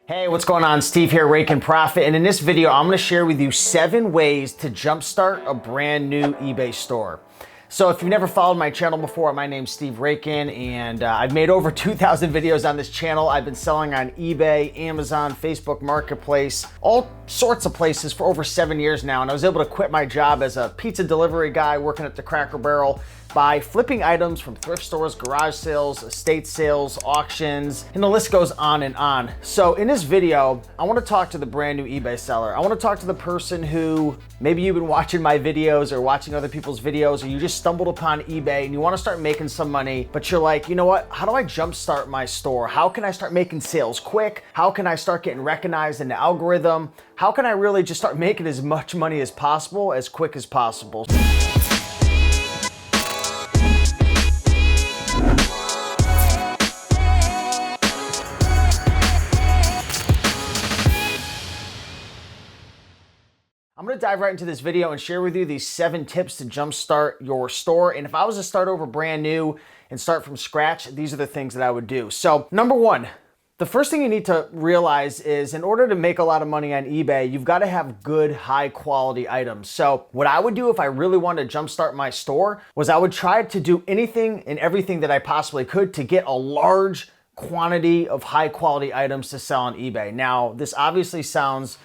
Hey, what's going on? Steve here, Raiken Profit, and in this video, I'm going to share with you 7 ways to jumpstart a brand new eBay store. So if you've never followed my channel before, my name's Steve Raiken, and I've made over 2,000 videos on this channel. I've been selling on eBay, Amazon, Facebook Marketplace, all sorts of places for over 7 years now, and I was able to quit my job as a pizza delivery guy working at the Cracker Barrel by flipping items from thrift stores, garage sales, estate sales, auctions, and the list goes on and on. So in this video, I want to talk to the brand new eBay seller. I want to talk to the person who maybe you've been watching my videos or watching other people's videos, or you just stumbled upon eBay and you want to start making some money, but you're like, you know what? How do I jumpstart my store? How can I start making sales quick? How can I start getting recognized in the algorithm? How can I really just start making as much money as possible, as quick as possible? I'm gonna dive right into this video and share with you these 7 tips to jumpstart your store. And if I was to start over brand new and start from scratch, these are the things that I would do. So number 1, the first thing you need to realize is in order to make a lot of money on eBay, you've got to have good, high quality items. So what I would do if I really wanted to jumpstart my store was I would try to do anything and everything that I possibly could to get a large quantity of high quality items to sell on eBay. Now, this obviously sounds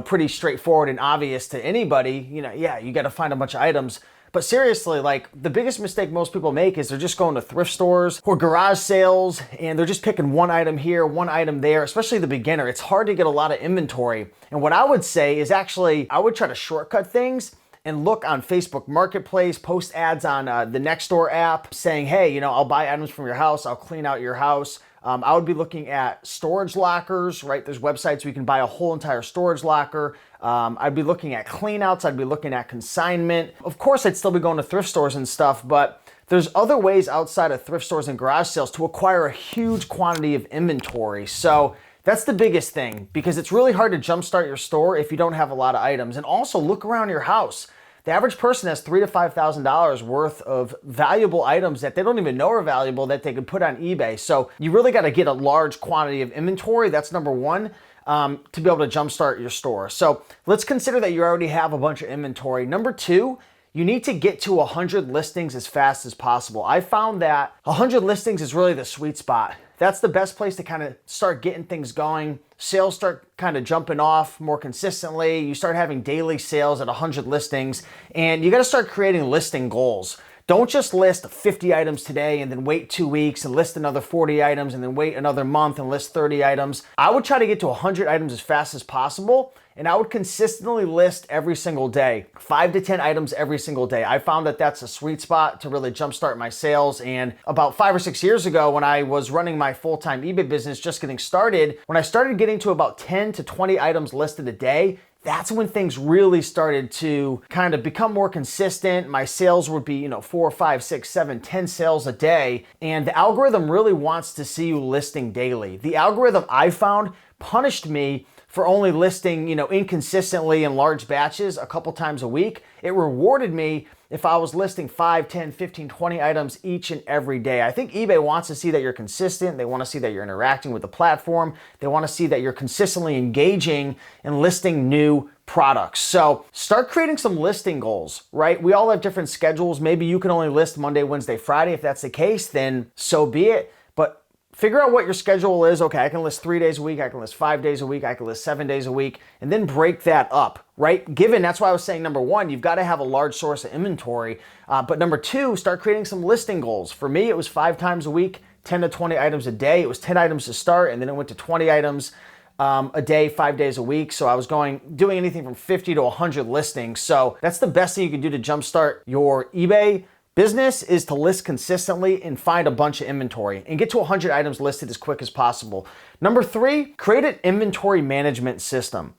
pretty straightforward and obvious to anybody. Yeah, you got to find a bunch of items. But seriously, like, the biggest mistake most people make is they're just going to thrift stores or garage sales and they're just picking one item here, one item there, especially the beginner. It's hard to get a lot of inventory. And what I would say is actually, I would try to shortcut things and look on Facebook Marketplace, post ads on the Nextdoor app saying, hey, I'll buy items from your house, I'll clean out your house. I would be looking at storage lockers, right? There's websites where you can buy a whole entire storage locker. I'd be looking at cleanouts. I'd be looking at consignment. Of course, I'd still be going to thrift stores and stuff, but there's other ways outside of thrift stores and garage sales to acquire a huge quantity of inventory. So that's the biggest thing, because it's really hard to jumpstart your store if you don't have a lot of items. And also look around your house. The average person has $3,000 to $5,000 worth of valuable items that they don't even know are valuable that they could put on eBay. So you really got to get a large quantity of inventory. That's number 1, to be able to jumpstart your store. So let's consider that you already have a bunch of inventory. Number 2, you need to get to 100 listings as fast as possible. I found that 100 listings is really the sweet spot. That's the best place to kind of start getting things going. Sales start kind of jumping off more consistently. You start having daily sales at 100 listings, and you got to start creating listing goals. Don't just list 50 items today and then wait 2 weeks and list another 40 items and then wait another month and list 30 items. I would try to get to 100 items as fast as possible, and I would consistently list every single day, 5 to 10 items every single day. I found that that's a sweet spot to really jumpstart my sales. And about 5 or 6 years ago, when I was running my full-time eBay business, just getting started, when I started getting to about 10 to 20 items listed a day, that's when things really started to kind of become more consistent. My sales would be, 4, 5, 6, 7, 10 sales a day. And the algorithm really wants to see you listing daily. The algorithm, I found, punished me for only listing, inconsistently in large batches a couple times a week. It rewarded me if I was listing 5, 10, 15, 20 items each and every day. I think eBay wants to see that you're consistent. They want to see that you're interacting with the platform. They want to see that you're consistently engaging and listing new products. So start creating some listing goals, right? We all have different schedules. Maybe you can only list Monday, Wednesday, Friday. If that's the case, then so be it. But figure out what your schedule is. Okay, I can list 3 days a week, I can list 5 days a week, I can list 7 days a week, and then break that up, right? That's why I was saying number 1, you've got to have a large source of inventory. But number 2, start creating some listing goals. For me, it was 5 times a week, 10 to 20 items a day. It was 10 items to start, and then it went to 20 items a day, 5 days a week. So I was doing anything from 50 to 100 listings. So that's the best thing you can do to jumpstart your eBay business, is to list consistently and find a bunch of inventory and get to 100 items listed as quick as possible. Number 3, create an inventory management system.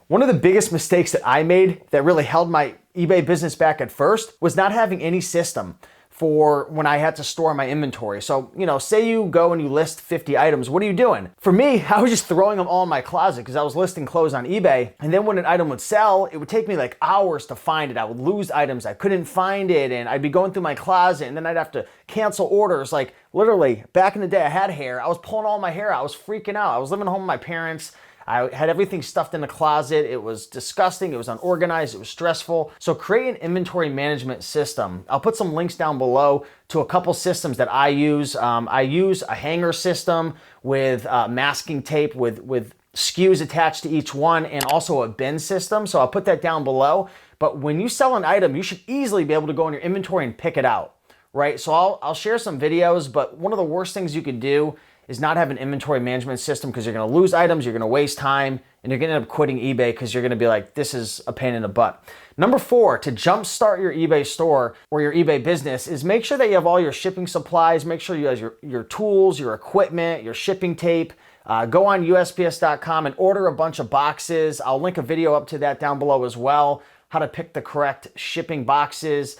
One of the biggest mistakes that I made that really held my eBay business back at first was not having any system. for when I had to store my inventory. So, say you go and you list 50 items, what are you doing? For me, I was just throwing them all in my closet because I was listing clothes on eBay. And then when an item would sell, it would take me like hours to find it. I would lose items, I couldn't find it, and I'd be going through my closet, and then I'd have to cancel orders. Like literally, back in the day, I had hair. I was pulling all my hair out. I was freaking out. I was living home with my parents. I had everything stuffed in the closet. It was disgusting. It was unorganized. It was stressful. So create an inventory management system. I'll put some links down below to a couple systems that I use. I use a hanger system with masking tape with SKUs attached to each one, and also a bin system. So I'll put that down below. But when you sell an item, you should easily be able to go in your inventory and pick it out, right? So I'll share some videos, but one of the worst things you could do is not have an inventory management system, because you're gonna lose items, you're gonna waste time, and you're gonna end up quitting eBay because you're gonna be like, this is a pain in the butt. Number 4, to jumpstart your eBay store or your eBay business, is make sure that you have all your shipping supplies, make sure you have your tools, your equipment, your shipping tape. Go on USPS.com and order a bunch of boxes. I'll link a video up to that down below as well, how to pick the correct shipping boxes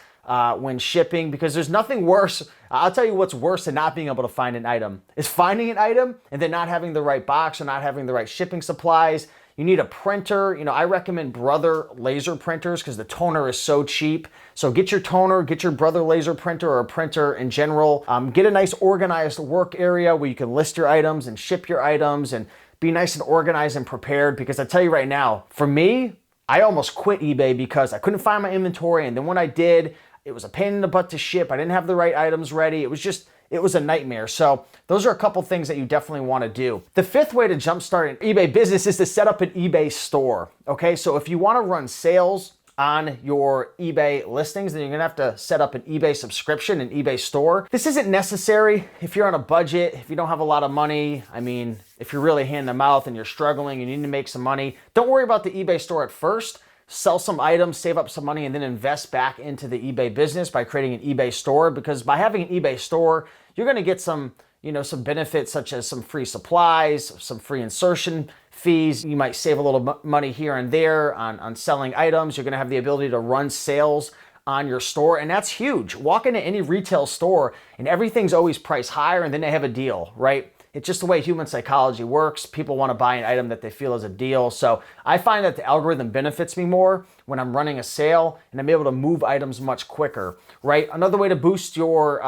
when shipping, because there's nothing worse. I'll tell you what's worse than not being able to find an item is finding an item and then not having the right box or not having the right shipping supplies. You need a printer. I recommend Brother laser printers because the toner is so cheap. So get your toner, get your Brother laser printer or a printer in general. Get a nice organized work area where you can list your items and ship your items and be nice and organized and prepared, because I tell you right now, for me, I almost quit eBay because I couldn't find my inventory, and then when I did, it was a pain in the butt to ship. I didn't have the right items ready. It was a nightmare. So those are a couple things that you definitely want to do. The 5th way to jumpstart an eBay business is to set up an eBay store. Okay, so if you want to run sales on your eBay listings, then you're gonna have to set up an eBay subscription, an eBay store. This isn't necessary if you're on a budget, if you don't have a lot of money. I mean, if you're really hand to mouth and you're struggling, you need to make some money. Don't worry about the eBay store at first. Sell some items, save up some money, and then invest back into the eBay business by creating an eBay store, because by having an eBay store, you're gonna get some benefits, such as some free supplies, some free insertion fees. You might save a little money here and there on selling items. You're gonna have the ability to run sales on your store, and that's huge. Walk into any retail store and everything's always priced higher, and then they have a deal, right? It's just the way human psychology works. People want to buy an item that they feel is a deal. So I find that the algorithm benefits me more when I'm running a sale, and I'm able to move items much quicker, right? Another way to boost your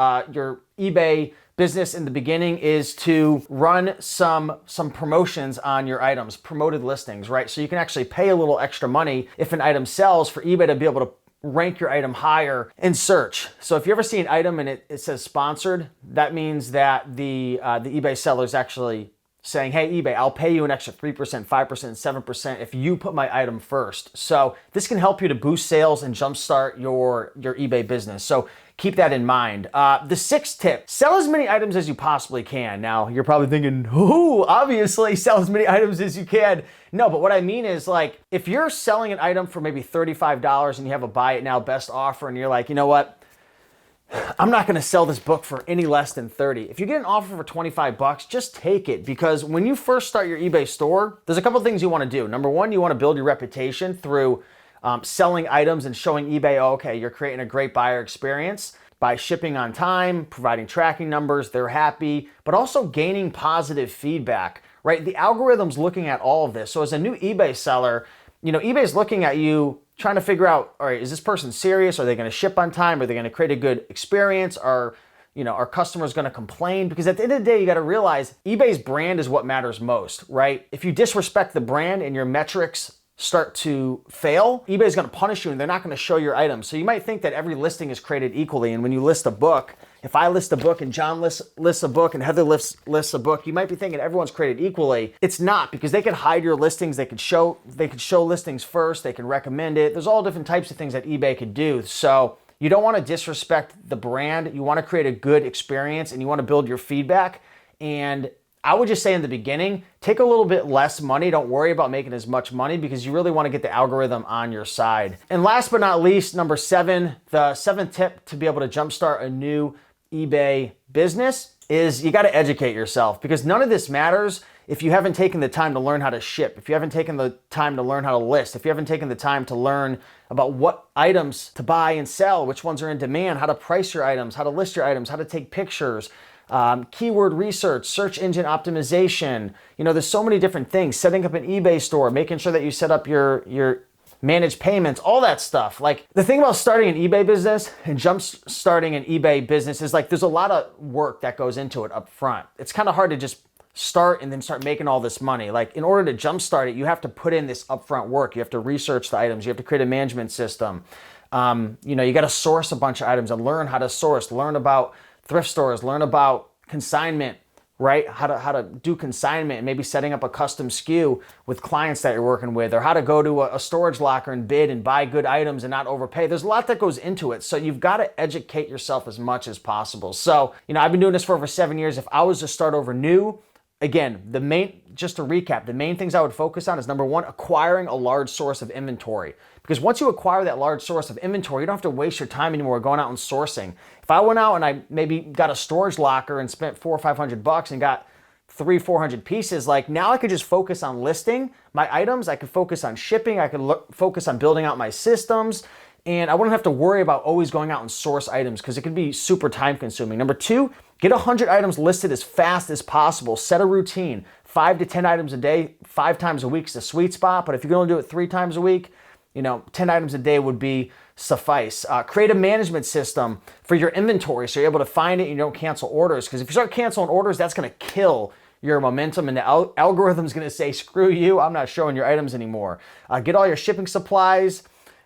eBay business in the beginning is to run some promotions on your items, promoted listings, right? So you can actually pay a little extra money if an item sells for eBay to be able to rank your item higher in search. So if you ever see an item and it says sponsored, that means that the eBay seller is actually saying, hey, eBay, I'll pay you an extra 3%, 5%, 7% if you put my item first. So this can help you to boost sales and jumpstart your eBay business. So keep that in mind. The 6th tip, sell as many items as you possibly can. Now, you're probably thinking, obviously sell as many items as you can. No, but what I mean is, like, if you're selling an item for maybe $35 and you have a buy it now best offer, and you're like, you know what? I'm not gonna sell this book for any less than 30. If you get an offer for 25 bucks, just take it, because when you first start your eBay store, there's a couple things you wanna do. Number 1, you wanna build your reputation through selling items and showing eBay, okay, you're creating a great buyer experience by shipping on time, providing tracking numbers, they're happy, but also gaining positive feedback, right? The algorithm's looking at all of this. So as a new eBay seller, eBay's looking at you, trying to figure out, all right, is this person serious? Are they gonna ship on time? Are they gonna create a good experience? Are customers gonna complain? Because at the end of the day, you gotta realize eBay's brand is what matters most, right? If you disrespect the brand and your metrics start to fail, eBay's gonna punish you and they're not gonna show your items. So you might think that every listing is created equally, and when you list a book, if I list a book and John lists a book and Heather lists a book, you might be thinking everyone's created equally. It's not, because they could hide your listings, they could show listings first, they can recommend it. There's all different types of things that eBay could do. So you don't want to disrespect the brand. You want to create a good experience, and you want to build your feedback. And I would just say in the beginning, take a little bit less money. Don't worry about making as much money, because you really want to get the algorithm on your side. And last but not least, number 7, the 7th tip to be able to jumpstart a new eBay business is you got to educate yourself, because none of this matters if you haven't taken the time to learn how to ship, if you haven't taken the time to learn how to list, if you haven't taken the time to learn about what items to buy and sell, which ones are in demand, how to price your items, how to list your items, how to take pictures, keyword research, search engine optimization. You know, there's so many different things. Setting up an eBay store, making sure that you set up your manage payments, all that stuff. Like, the thing about starting an eBay business and jump starting an eBay business is like there's a lot of work that goes into it up front. It's kind of hard to just start and then start making all this money. Like, in order to jumpstart it, you have to put in this upfront work. You have to research the items. You have to create a management system. You know, you got to source a bunch of items and learn how to source, learn about thrift stores, learn about consignment, right? How to do consignment, and maybe setting up a custom SKU with clients that you're working with, or how to go to a storage locker and bid and buy good items and not overpay. There's a lot that goes into it. So you've got to educate yourself as much as possible. So, you know, I've been doing this for over 7 years. If I was to start over new, again, just to recap, the main things I would focus on is, number one, acquiring a large source of inventory. Because once you acquire that large source of inventory, you don't have to waste your time anymore going out and sourcing. If I went out and I maybe got a storage locker and spent $400 or $500 and got 300-400 pieces, like, now I could just focus on listing my items. I could focus on shipping. I could focus on building out my systems. And I wouldn't have to worry about always going out and source items, because it can be super time consuming. Number two, get 100 items listed as fast as possible. Set a routine. 5 to 10 items a day, 5 times a week is the sweet spot. But if you're going to do it 3 times a week, you know, 10 items a day would be suffice. Create a management system for your inventory so you're able to find it and you don't cancel orders. Because if you start canceling orders, that's going to kill your momentum, and the algorithm's going to say, screw you, I'm not showing your items anymore. Get all your shipping supplies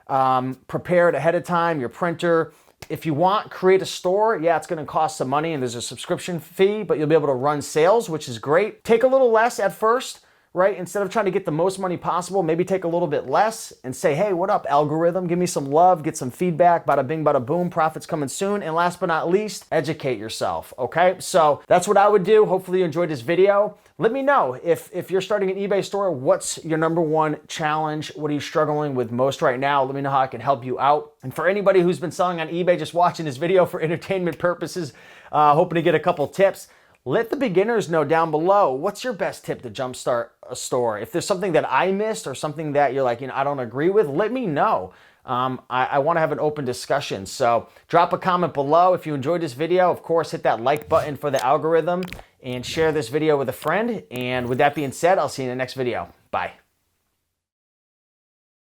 prepared ahead of time, your printer. If you want, create a store. Yeah, it's going to cost some money and there's a subscription fee, but you'll be able to run sales, which is great. Take a little less at first, right? Instead of trying to get the most money possible, maybe take a little bit less and say, hey, what up, algorithm? Give me some love, get some feedback, bada bing, bada boom, profits coming soon. And last but not least, educate yourself, okay? So that's what I would do. Hopefully you enjoyed this video. Let me know if you're starting an eBay store, what's your number one challenge? What are you struggling with most right now? Let me know how I can help you out. And for anybody who's been selling on eBay, just watching this video for entertainment purposes, hoping to get a couple tips, let the beginners know down below, what's your best tip to jumpstart a store? If there's something that I missed or something that you're like, you know, I don't agree with, let me know. I want to have an open discussion. So drop a comment below. If you enjoyed this video, of course, hit that like button for the algorithm and share this video with a friend. And with that being said, I'll see you in the next video. Bye.